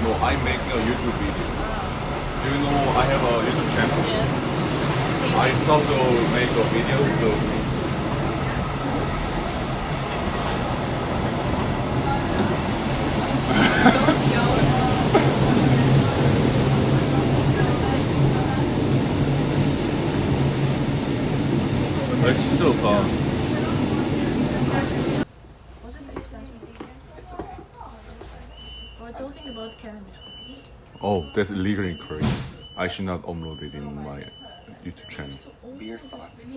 No, I'm making a YouTube video. Do you know I have a YouTube channel? Yes. I start to make a video, so 날씨 진짜 좋다. We're talking about cannabis. Oh, that's illegal in Korea. I should not upload it in my YouTube channel. Beer sauce.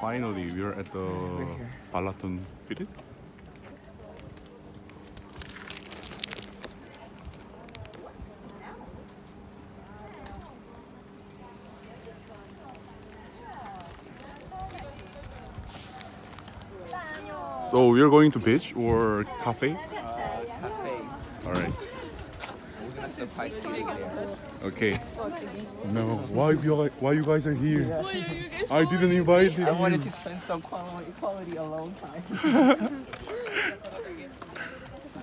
Finally, we're at the Balaton village. So we're going to beach or cafe? Cafe. All right. We're gonna surprise you there. Okay. No, why you guys are here? I didn't invite you. I wanted to spend some quality alone time.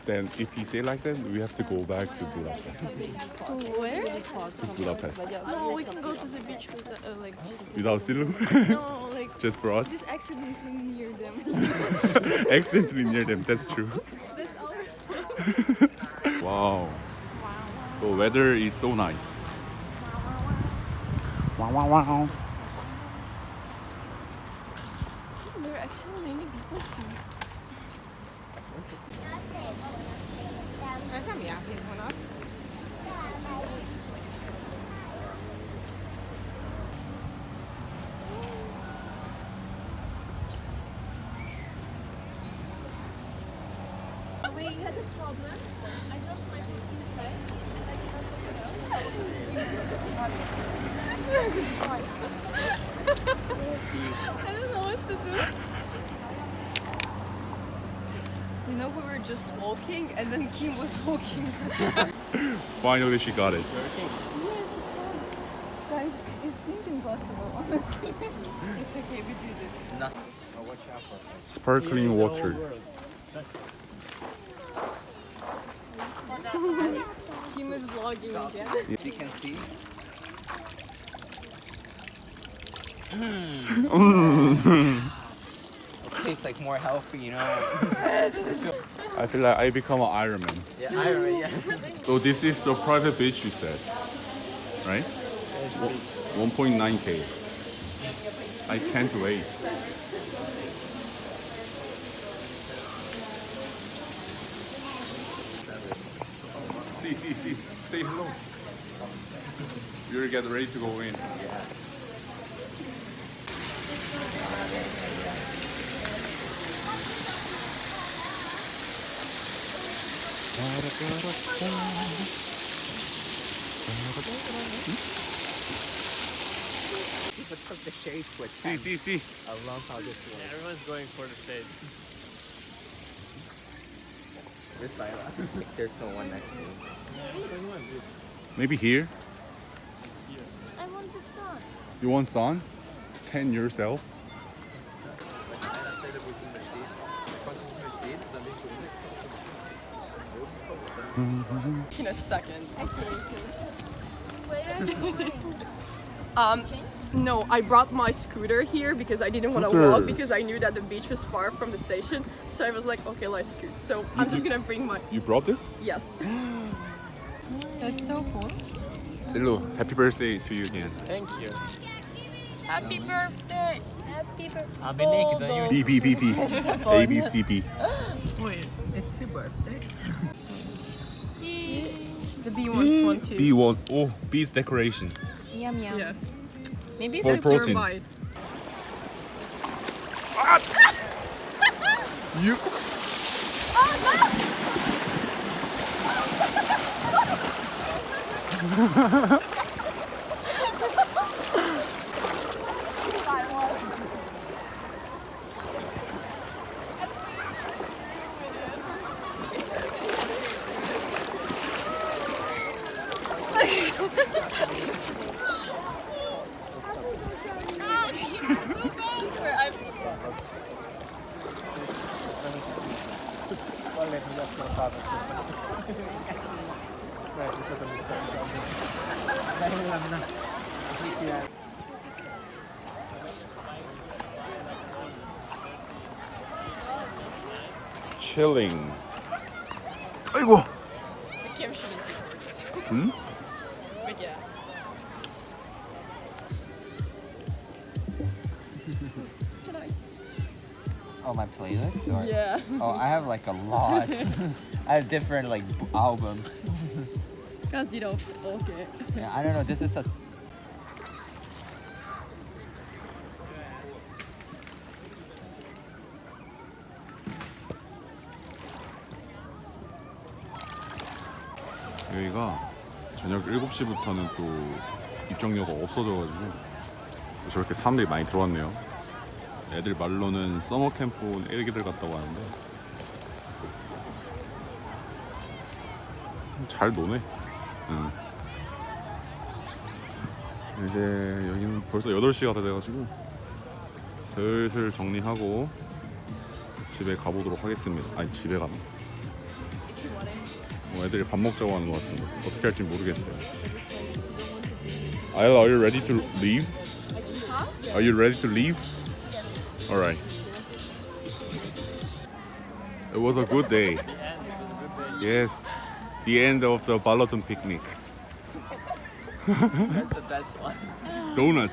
Then if he say like that, we have to go back to Budapest. To where? To Budapest. No, we can go to the beach with like just Without Silu? no, like Just for us? just accidentally near them. Accidentally near them, that's true. That's all. Wow. The weather is so nice. Wow, wow, wow. There are actually many people here. Ez nem játékvonat. We had a problem. I dropped my phone inside and I cannot take it out. I don't know what to do. You know, we were just walking and then Kim was walking. Finally she got it. Yes, it's fun. Guys, it seemed impossible, honestly. It's okay, we did it. Nothing. Oh, watch out for it. Sparkling water. Kim is vlogging again. As you can see. It tastes like more healthy, you know. I feel like I become an Iron Man. Yeah, iron, yeah. So this is the private beach you said, right? 1.9k. I can't wait. See. Say hello. You're getting ready to go in. People took the shade to a 10. See. I love how this works. Everyone's going for the shade. This side. There's no one next to me. Maybe here. I want the sun. You want sun? Tan yourself. In a second. Where? No, I brought my scooter here because I didn't want to Scooter. walk because I knew that the beach was far from the station. So I was like, okay, let's scoot. So I'm just gonna bring my, You brought this? yes. That's so cool. Silu, happy birthday to you again. Thank you. Happy birthday! Happy birthday. I'll be naked on you. B. A, B, C, B. Wait, it's your birthday? The B wants one too. B1. Oh, B's decoration. Yum yum. Yeah. Maybe For That's your protein. bite. You. Quale progetto lo fate? Beh, tutto mi sta chilling. 아이고. The Kim shouldn't be this. 응? But yeah. Oh, my playlist? Or? Yeah. Oh, I have like a lot. I have different like albums. Because you know, okay. Yeah, I don't know. This is a 여기가 저녁 7시부터는 또 입장료가 없어져가지고 저렇게 사람들이 많이 들어왔네요. 애들 말로는 서머 캠프 온 애기들 같다고 하는데 잘 노네. 응. 이제 여기는 벌써 8시가 다 돼가지고 슬슬 정리하고 집에 가보도록 하겠습니다. 아니 집에 가네. 애들이 밥 먹자고 하는 것 같은데 어떻게 할지 모르겠어요. Ayla, are you ready to leave? Are you ready to leave? Yes. Alright. It was a good day. Yes. The end of the Balaton picnic. that's the best one. Donut.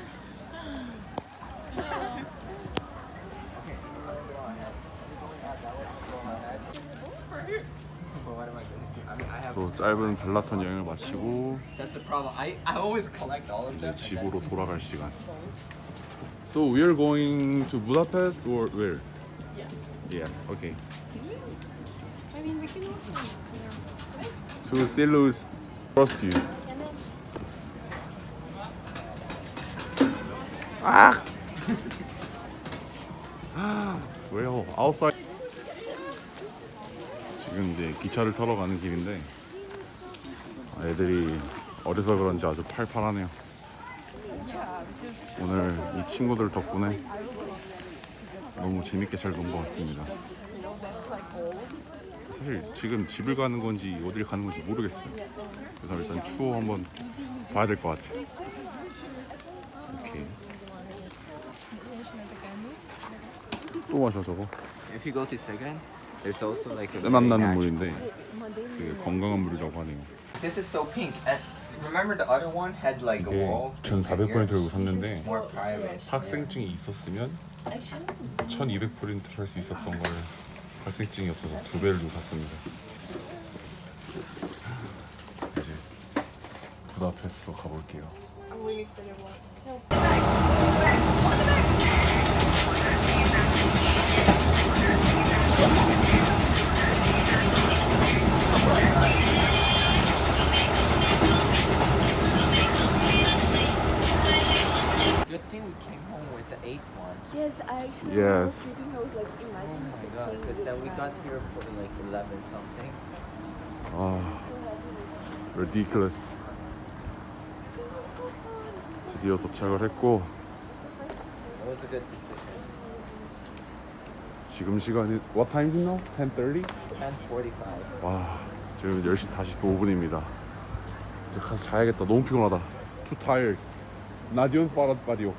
What am I gonna do? I mean, I have. 또 짧은 발라톤 여행을 마치고 That's the problem. I always collect all of 이제 them. 집으로 돌아갈 시간. So we are going to Budapest or where? Yeah. Yes. Okay. I mean, we can also. To Silu's trust you. 아! 왜요? outside. 지금 이제 기차를 타러 가는 길인데 애들이 어려서 그런지 아주 팔팔하네요. 오늘 이 친구들 덕분에 너무 재밌게 잘 논 것 같습니다. 사실 지금 집을 가는 건지 어딜 가는 건지 모르겠어요. 그래서 일단 추후 한번 봐야 될 것 같아요. 오케이. 또 마셔 저거. If you go to second, there's also like a. 쎄맛 very 나는 natural- 물인데 되게 건강한 물이라고 하네요. This is so pink. And remember the other one had like a 이게 wall. 1,400포인트 들고 샀는데 More private. 학생증이 있었으면 1,200포인트 할 수 있었던 걸 학생증이 없어서 2배를 주고 샀습니다. 이제 부다페스트로 가볼게요. I'm waiting for your one. Good thing we came home with the 8th one. Yes, I actually. Yes. When I was sleeping, I was like, Oh imagine my if god, the king because would then we have got here for like 11 something. 아, ridiculous. 드디어 도착을 했고 It was a good decision. 지금 시간이 what time is it now? 10:30? 10:45. 와, 지금 10시 45분입니다. 이제 가서 자야겠다. 너무 피곤하다. Too tired. 나디온 파랏 바디오.